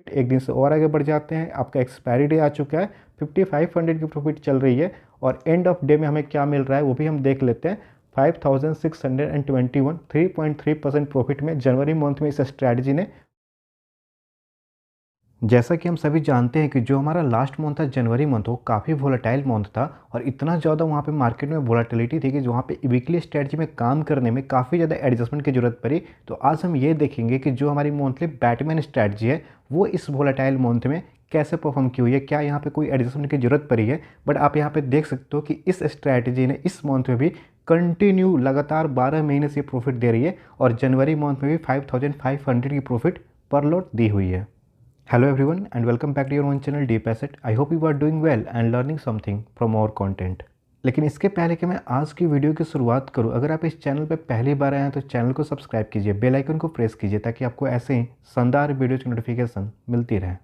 एक दिन से और आगे बढ़ जाते हैं। आपका एक्सपायरी डे आ चुका है, 5500 की प्रॉफिट चल रही है और एंड ऑफ डे में हमें क्या मिल रहा है वो भी हम देख लेते हैं। 5621 3.3% प्रॉफिट में जनवरी मंथ में इस स्ट्रैटेजी ने। जैसा कि हम सभी जानते हैं कि जो हमारा लास्ट मंथ था जनवरी मंथ, वो काफ़ी वोलेटाइल मंथ था और इतना ज़्यादा वहाँ पे मार्केट में वोलेटिलिटी थी कि जो वहाँ पे वीकली स्ट्रेटजी में काम करने में काफ़ी ज़्यादा एडजस्टमेंट की ज़रूरत पड़ी। तो आज हम ये देखेंगे कि जो हमारी मंथली बैटमैन स्ट्रैटेजी है वो इस वोलेटाइल मंथ में कैसे परफॉर्म की हुई है, क्या यहाँ पे कोई एडजस्टमेंट की ज़रूरत पड़ी है। बट आप यहाँ पे देख सकते हो कि इस स्ट्रैटेजी ने इस मंथ में भी कंटिन्यू लगातार 12 महीने से प्रॉफिट दे रही है और जनवरी मंथ में भी 5500 की प्रॉफिट पर लॉट दी हुई है। Hello everyone and welcome back to your own channel Deep Asset. I hope you are doing well and learning something from our content. लेकिन इसके पहले कि मैं आज की वीडियो की शुरुआत करूं, अगर आप इस चैनल पर पहली बार आए हैं तो चैनल को सब्सक्राइब कीजिए, बेल आइकन को प्रेस कीजिए ताकि आपको ऐसे ही शानदार वीडियोज़ की नोटिफिकेशन मिलती रहे।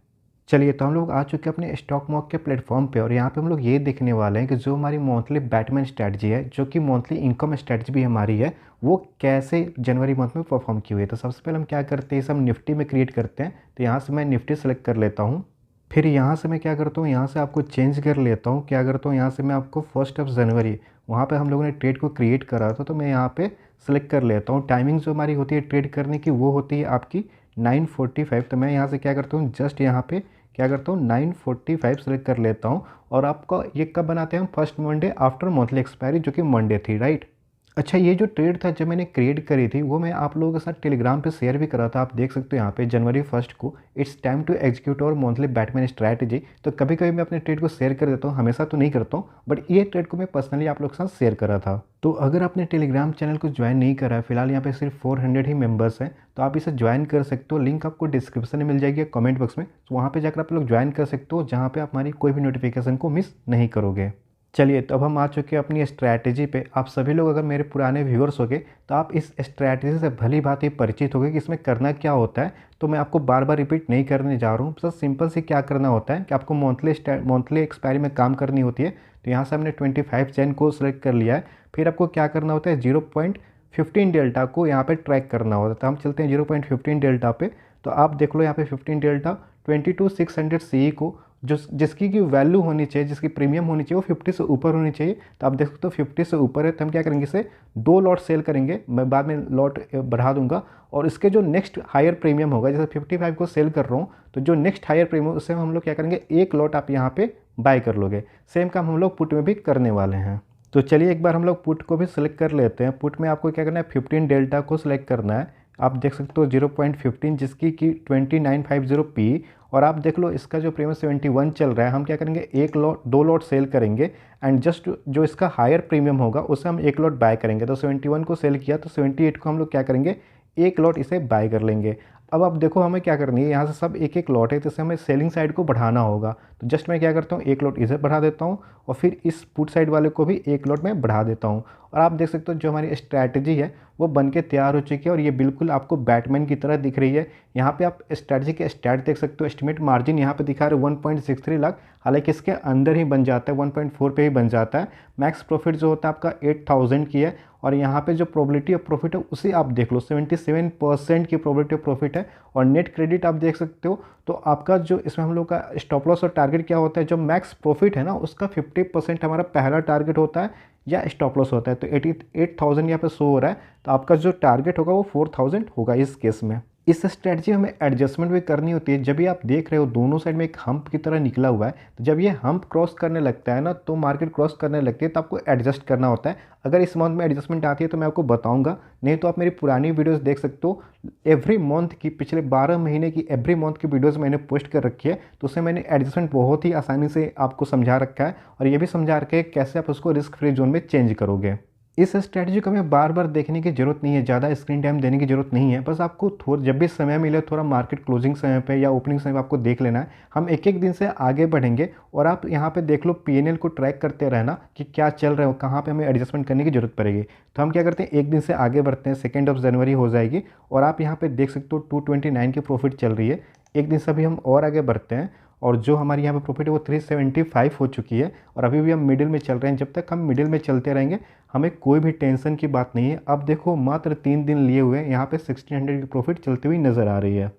चलिए, तो हम लोग आ चुके हैं अपने स्टॉक मॉक के प्लेटफॉर्म पे और यहाँ पे हम लोग ये देखने वाले हैं कि जो हमारी मंथली बैटमैन स्ट्रैटेजी है, जो कि मंथली इनकम स्ट्रैटेजी भी हमारी है, वो कैसे जनवरी मंथ में परफॉर्म की हुई है। तो सबसे पहले हम क्या करते हैं, इसे हम निफ्टी में क्रिएट करते हैं। तो यहाँ से मैं निफ्टी सेलेक्ट कर लेता हूँ। फिर यहाँ से मैं क्या करता हूँ, यहाँ से आपको चेंज कर लेता हूँ। क्या करता हूँ, यहाँ से मैं आपको 1 जनवरी वहाँ पे हम लोगों ने ट्रेड को क्रिएट करा था, तो मैं यहाँ पे सेलेक्ट कर लेता हूँ। टाइमिंग जो हमारी होती है ट्रेड करने की वो होती है आपकी 9:45। तो मैं यहाँ से क्या करता हूँ, जस्ट यहाँ पे क्या करता हूँ 9:45 सेलेक्ट कर लेता हूँ। और आपका ये कब बनाते हैं हम, first Monday after monthly expiry, जो कि मंडे थी, राइट। अच्छा, ये जो ट्रेड था जब मैंने क्रिएट करी थी वो मैं आप लोगों के साथ टेलीग्राम पे शेयर भी करा था। आप देख सकते हो यहाँ पे जनवरी 1 को इट्स टाइम टू एग्जीक्यूट और मंथली बैटमैन स्ट्रैटेजी। तो कभी कभी मैं अपने ट्रेड को शेयर कर देता हूँ, हमेशा तो नहीं करता हूँ, बट ये ट्रेड को मैं पर्सनली आप लोग के साथ शेयर करा था। तो अगर आपने टेलीग्राम चैनल को ज्वाइन नहीं करा है, फिलहाल यहाँ पे सिर्फ 400 ही मेंबर्स हैं, तो आप इसे ज्वाइन कर सकते हो। लिंक आपको डिस्क्रिप्शन में मिल जाएगी, कमेंट बॉक्स में। तो वहाँ पे जाकर आप लोग ज्वाइन कर सकते हो, जहाँ पे आप हमारी कोई भी नोटिफिकेशन को मिस नहीं करोगे। चलिए, तो अब हम आ चुके हैं अपनी स्ट्रैटेजी पे। आप सभी लोग अगर मेरे पुराने व्यूअर्स होगे तो आप इस स्ट्रैटेजी से भली भांति परिचित होगे कि इसमें करना क्या होता है। तो मैं आपको बार बार रिपीट नहीं करने जा रहा हूँ। बस सिंपल से क्या करना होता है कि आपको मंथली एक्सपायरी में काम करनी होती है। तो यहाँ से हमने 25 जैन को सिलेक्ट कर लिया है। फिर आपको क्या करना होता है, 0.15 डेल्टा को यहाँ पे ट्रैक करना होता है। तो हम चलते हैं 0.15 डेल्टा पे। तो आप देख लो यहाँ पे 15 डेल्टा 22600 CE को जिसकी की वैल्यू होनी चाहिए, जिसकी प्रीमियम होनी चाहिए वो 50 से ऊपर होनी चाहिए। तो आप देख सकते हो 50 से ऊपर है, तो हम क्या करेंगे, इसे 2 लॉट सेल करेंगे। मैं बाद में लॉट बढ़ा दूंगा और इसके जो नेक्स्ट हायर प्रीमियम होगा, जैसे 55 को सेल कर रहा हूँ, तो जो नेक्स्ट हायर प्रीमियम उससे हम लोग क्या करेंगे, 1 लॉट आप यहाँ पे बाय कर लोगे। सेम काम हम लोग पुट में भी करने वाले हैं। तो चलिए एक बार हम लोग पुट को भी सिलेक्ट कर लेते हैं। पुट में आपको क्या करना है, 15 डेल्टा को सिलेक्ट करना है। आप देख सकते हो 0.15 जिसकी की 2950 पी, और आप देख लो इसका जो प्रीमियम 71 चल रहा है। हम क्या करेंगे, 2 लॉट सेल करेंगे एंड जस्ट जो इसका हायर प्रीमियम होगा उससे हम 1 लॉट बाय करेंगे। तो 71 को सेल किया तो 78 को हम लोग क्या करेंगे, 1 लॉट इसे बाय कर लेंगे। अब आप देखो हमें क्या करनी है, यहाँ से सब एक लॉट है, तो इसे हमें सेलिंग साइड को बढ़ाना होगा। तो जस्ट मैं क्या करता हूँ, 1 लॉट इसे बढ़ा देता हूँ और फिर इस पुट साइड वाले को भी 1 लॉट में बढ़ा देता हूँ। और आप देख सकते हो जो हमारी स्ट्रैटेजी है वो बन के तैयार हो चुकी है और ये बिल्कुल आपको बैटमैन की तरह दिख रही है। यहाँ पे आप स्ट्रैटेजी के स्टैट देख सकते हो। एस्टिमेट मार्जिन यहाँ पे दिखा रहे 1.63 लाख, हालांकि इसके अंदर ही बन जाता है, 1.4 पे ही बन जाता है। मैक्स प्रॉफिट जो होता है आपका 8000 की है और यहाँ पे जो प्रोबेबिलिटी ऑफ प्रॉफिट है उसे आप देख लो, 77% की प्रोबेबिलिटी ऑफ प्रॉफिट है। और नेट क्रेडिट आप देख सकते हो। तो आपका जो इसमें हम लोग का स्टॉप लॉस और टारगेट क्या होता है, जो मैक्स प्रॉफिट है ना उसका 50% हमारा पहला टारगेट होता है या स्टॉप लॉस होता है। तो 88,000 यहाँ पे शो हो रहा है, तो आपका जो टारगेट होगा वो 4000 होगा इस केस में। इस स्ट्रेटजी हमें एडजस्टमेंट भी करनी होती है। जब भी आप देख रहे हो दोनों साइड में एक हम्प की तरह निकला हुआ है, तो जब ये हम्प क्रॉस करने लगता है ना, तो मार्केट क्रॉस करने लगती है, तो आपको एडजस्ट करना होता है। अगर इस मंथ में एडजस्टमेंट आती है तो मैं आपको बताऊंगा, नहीं तो आप मेरी पुरानी वीडियोस देख सकते हो। एवरी मंथ की, पिछले 12 महीने की एवरी मंथ की वीडियोस मैंने पोस्ट कर रखी है, तो उससे मैंने एडजस्टमेंट बहुत ही आसानी से आपको समझा रखा है और ये भी समझा रखा है कैसे आप उसको रिस्क फ्री जोन में चेंज करोगे। इस स्ट्रैटेजी को हमें बार बार देखने की ज़रूरत नहीं है, ज़्यादा स्क्रीन टाइम देने की ज़रूरत नहीं है। बस आपको थोड़ा जब भी समय मिले थोड़ा मार्केट क्लोजिंग समय पे या ओपनिंग समय पे आपको देख लेना है। हम एक एक दिन से आगे बढ़ेंगे और आप यहाँ पे देख लो, पीएनएल को ट्रैक करते रहना कि क्या चल रहा है, कहाँ पे हमें एडजस्टमेंट करने की ज़रूरत पड़ेगी। तो हम क्या करते हैं, एक दिन से आगे बढ़ते हैं, 2 जनवरी हो जाएगी और आप यहाँ पर देख सकते हो 229 की प्रॉफिट चल रही है। एक दिन से अभी हम और आगे बढ़ते हैं और जो हमारी यहाँ पे प्रॉफिट है वो 375 हो चुकी है और अभी भी हम मिडिल में चल रहे हैं। जब तक हम मिडिल में चलते रहेंगे हमें कोई भी टेंशन की बात नहीं है। अब देखो मात्र 3 दिन लिए हुए यहाँ पे 1600 की प्रॉफिट चलती हुई नज़र आ रही है।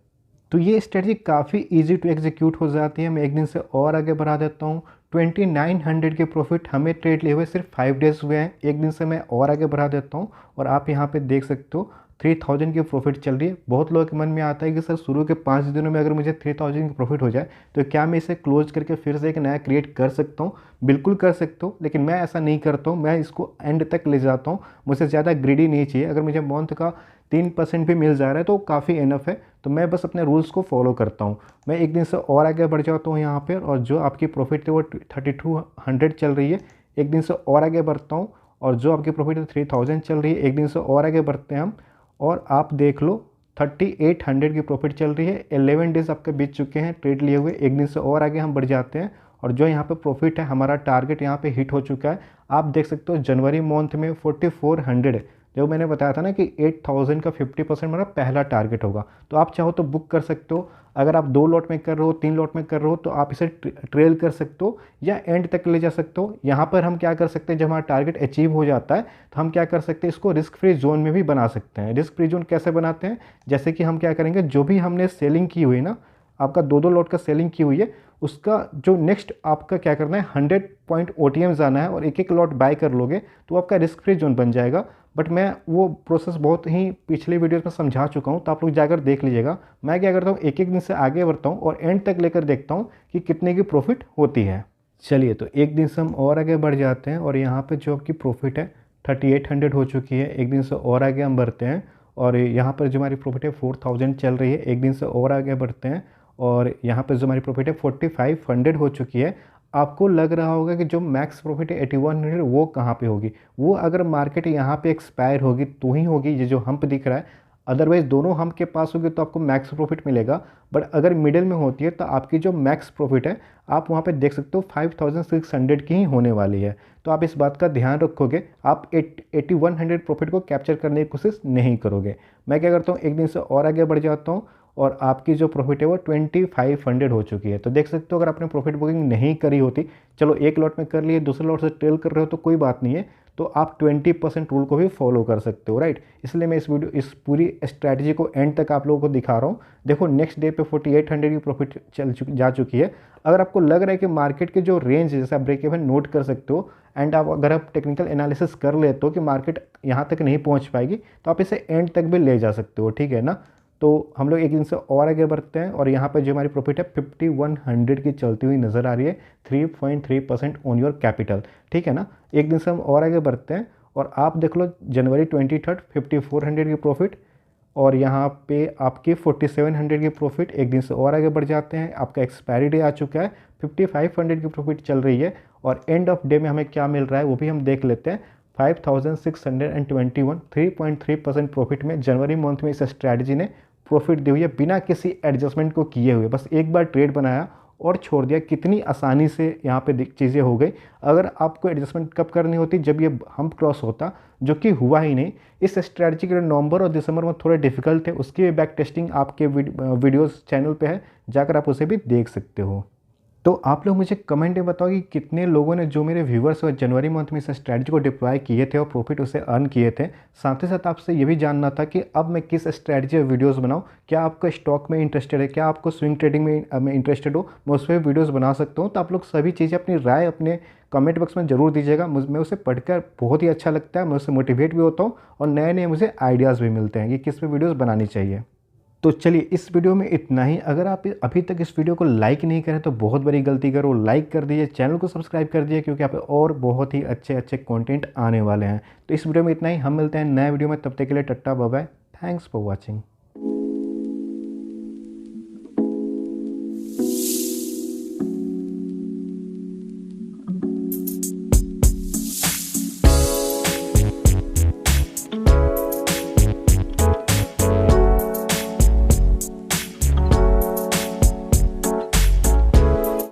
तो ये स्ट्रेटजी काफ़ी इजी टू एग्जीक्यूट हो जाती है। मैं एक दिन से और आगे बढ़ा देता हूँ। 2900 के प्रॉफिट हमें ट्रेड लिए हुए सिर्फ 5 डेज़ हुए हैं। एक दिन से मैं और आगे बढ़ा देता हूँ और आप यहाँ पे देख सकते हो 3000 की प्रॉफिट चल रही है। बहुत लोगों के मन में आता है कि सर शुरू के 5 दिनों में अगर मुझे 3000 की प्रॉफिट हो जाए तो क्या मैं इसे क्लोज करके फिर से एक नया क्रिएट कर सकता हूँ? बिल्कुल कर सकते हो, लेकिन मैं ऐसा नहीं करता हूँ। मैं इसको एंड तक ले जाता हूँ। मुझे ज़्यादा ग्रीडी नहीं चाहिए। अगर मुझे मंथ का 3% भी मिल जा रहा है तो काफ़ी इनफ है। तो मैं बस अपने रूल्स को फॉलो करता हूँ। मैं एक दिन से और आगे बढ़ जाता हूँ यहाँ पर, और जो आपकी प्रॉफिट है वो 3200 चल रही है। एक दिन से और आगे बढ़ता हूँ और जो आपकी प्रॉफिट है 3000 चल रही है। एक दिन से और आगे बढ़ते हैं हम, और आप देख लो 3800 की प्रॉफिट चल रही है। 11 डेज़ आपके बीत चुके हैं ट्रेड लिए हुए। एक दिन से और आगे हम बढ़ जाते हैं और जो यहाँ पे प्रॉफिट है, हमारा टारगेट यहाँ पे हिट हो चुका है। आप देख सकते हो जनवरी मंथ में 4400, जो मैंने बताया था ना कि 8000 का 50% मेरा पहला टारगेट होगा। तो आप चाहो तो बुक कर सकते हो। अगर आप 2 लॉट में कर रहे हो, 3 लॉट में कर रहे हो, तो आप इसे ट्रेल कर सकते हो या एंड तक ले जा सकते हो। यहाँ पर हम क्या कर सकते हैं, जब हमारा टारगेट अचीव हो जाता है तो हम क्या कर सकते हैं, इसको रिस्क फ्री जोन में भी बना सकते हैं। रिस्क फ्री जोन कैसे बनाते हैं, जैसे कि हम क्या करेंगे, जो भी हमने सेलिंग की हुई ना, आपका 2-2 लॉट का सेलिंग की हुई है, उसका जो नेक्स्ट आपका क्या करना है, 100 पॉइंट OTM जाना है और एक एक लॉट बाय कर लोगे तो आपका रिस्क फ्री जोन बन जाएगा। बट मैं वो प्रोसेस बहुत ही पिछले वीडियोस में समझा चुका हूँ, तो आप लोग जाकर देख लीजिएगा। मैं क्या करता हूँ, एक एक दिन से आगे बढ़ता हूँ और एंड तक लेकर देखता हूँ कि कितने की प्रॉफिट होती है। चलिए, तो एक दिन से हम और आगे बढ़ जाते हैं और यहाँ पे जो आपकी प्रॉफिट है 3800 हो चुकी है। एक दिन से और आगे हम बढ़ते हैं और यहाँ पर जो हमारी प्रॉफिट है 4000 चल रही है। एक दिन से और आगे बढ़ते हैं और यहाँ पर जो हमारी प्रॉफिट है 4500 हो चुकी है। आपको लग रहा होगा कि जो मैक्स प्रॉफिट है 8100 वो कहाँ पे होगी। वो अगर मार्केट यहाँ पे एक्सपायर होगी तो ही होगी, ये जो हम्प दिख रहा है। अदरवाइज दोनों हम के पास होगी तो आपको मैक्स प्रॉफिट मिलेगा। बट अगर मिडिल में होती है तो आपकी जो मैक्स प्रॉफिट है, आप वहाँ पे देख सकते हो 5600 की ही होने वाली है। तो आप इस बात का ध्यान रखोगे, आप 8100 प्रॉफिट को कैप्चर करने की कोशिश नहीं करोगे। मैं क्या करता हूँ, एक दिन से और आगे बढ़ जाता हूँ और आपकी जो प्रॉफिट है वो 2500 हो चुकी है। तो देख सकते हो, अगर आपने प्रॉफिट बुकिंग नहीं करी होती, चलो एक लॉट में कर लिए, दूसरे लॉट से ट्रेल कर रहे हो तो कोई बात नहीं है, तो आप 20% रूल को भी फॉलो कर सकते हो, राइट। इसलिए मैं इस पूरी स्ट्रैटेजी को एंड तक आप लोगों को दिखा रहा हूँ। देखो नेक्स्ट डे पे 4800 की प्रॉफिट जा चुकी है। अगर आपको लग रहा है कि मार्केट के जो रेंज है, जैसे आप ब्रेक इवन नोट कर सकते हो, एंड अगर आप टेक्निकल एनालिसिस कर लेते हो कि मार्केट यहाँ तक नहीं पहुँच पाएगी, तो आप इसे एंड तक भी ले जा सकते हो, ठीक है ना। तो हम लोग एक दिन से और आगे बढ़ते हैं और यहाँ पर जो हमारी प्रॉफिट है 5100 की चलती हुई नज़र आ रही है। 3.3% ऑन योर कैपिटल, ठीक है ना। एक दिन से हम और आगे बढ़ते हैं और आप देख लो जनवरी 23 5400 की प्रॉफिट और यहाँ पे आपकी 4700 की प्रॉफिट। एक दिन से और आगे बढ़ जाते हैं, आपका एक्सपायरी डे आ चुका है, 5500 की प्रॉफिट चल रही है और एंड ऑफ डे में हमें क्या मिल रहा है वो भी हम देख लेते हैं। 5621, 3.3% प्रॉफिट में जनवरी मंथ में इस स्ट्रैटेजी ने प्रॉफिट दी हुई है, बिना किसी एडजस्टमेंट को किए हुए। बस एक बार ट्रेड बनाया और छोड़ दिया। कितनी आसानी से यहाँ पे चीज़ें हो गई। अगर आपको एडजस्टमेंट कब करनी होती, जब ये हम क्रॉस होता, जो कि हुआ ही नहीं। इस स्ट्रैटेजी के लिए नवंबर और दिसंबर में थोड़े डिफिकल्ट थे, उसकी भी बैक टेस्टिंग आपके वीडियोस चैनल पे है, जाकर आप उसे भी देख सकते हो। तो आप लोग मुझे कमेंट में बताओ कि कितने लोगों ने, जो मेरे व्यूवर्स और जनवरी मंथ में इस स्ट्रैटेजी को डिप्लॉय किए थे और प्रॉफिट उसे अर्न किए थे। साथ ही साथ आपसे ये भी जानना था कि अब मैं किस स्ट्रैटेजी और वीडियोस बनाऊं। क्या आपको स्टॉक में इंटरेस्टेड है, क्या आपको स्विंग ट्रेडिंग में इंटरेस्टेड हो, मैं उस पर वीडियोज़ बना सकता हूँ। तो आप लोग सभी चीज़ें, अपनी राय अपने कमेंट बॉक्स में ज़रूर दीजिएगा। मैं उसे पढ़कर बहुत ही अच्छा लगता है, मैं उससे मोटिवेट भी होता हूँ और नए नए मुझे आइडियाज़ भी मिलते हैं कि किस पे वीडियोज़ बनानी चाहिए। तो चलिए, इस वीडियो में इतना ही। अगर आप अभी तक इस वीडियो को लाइक नहीं करें तो बहुत बड़ी गलती करो, लाइक कर दीजिए, चैनल को सब्सक्राइब कर दीजिए, क्योंकि यहाँ पे और बहुत ही अच्छे अच्छे कंटेंट आने वाले हैं। तो इस वीडियो में इतना ही, हम मिलते हैं नए वीडियो में, तब तक के लिए tata bye bye, thanks for watching.